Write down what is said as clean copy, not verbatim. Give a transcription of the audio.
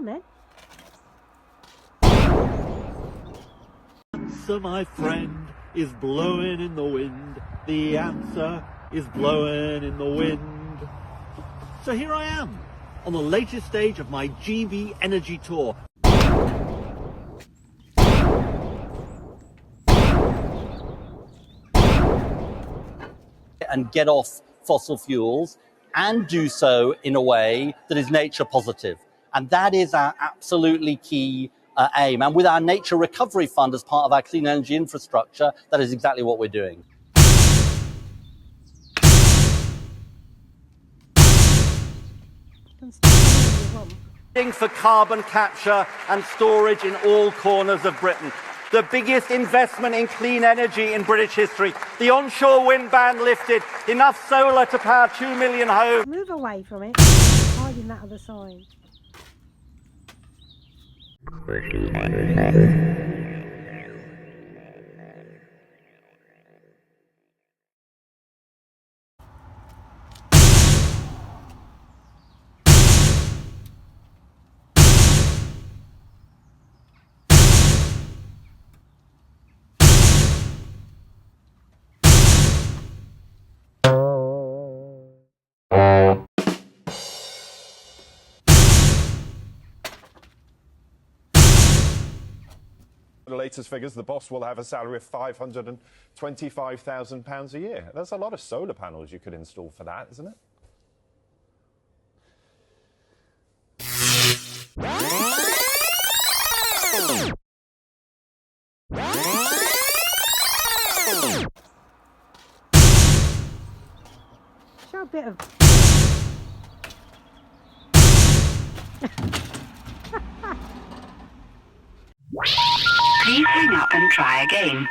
on then. Answer, my friend, is blowing in the wind. The answer is blowing in the wind. So here I am, on the latest stage of my GB Energy Tour. And get off fossil fuels and do so in a way that is nature positive. And that is our absolutely key aim. And with our Nature Recovery Fund as part of our clean energy infrastructure, that is exactly what we're doing. For carbon capture and storage in all corners of Britain. The biggest investment in clean energy in British history. The onshore wind ban lifted. Enough solar to power 2 million homes. Move away from it. Hiding that other side. The latest figures, the boss will have a salary of £525,000 a year. That's a lot of solar panels you could install for that, isn't it? Show a bit of... Please hang up and try again.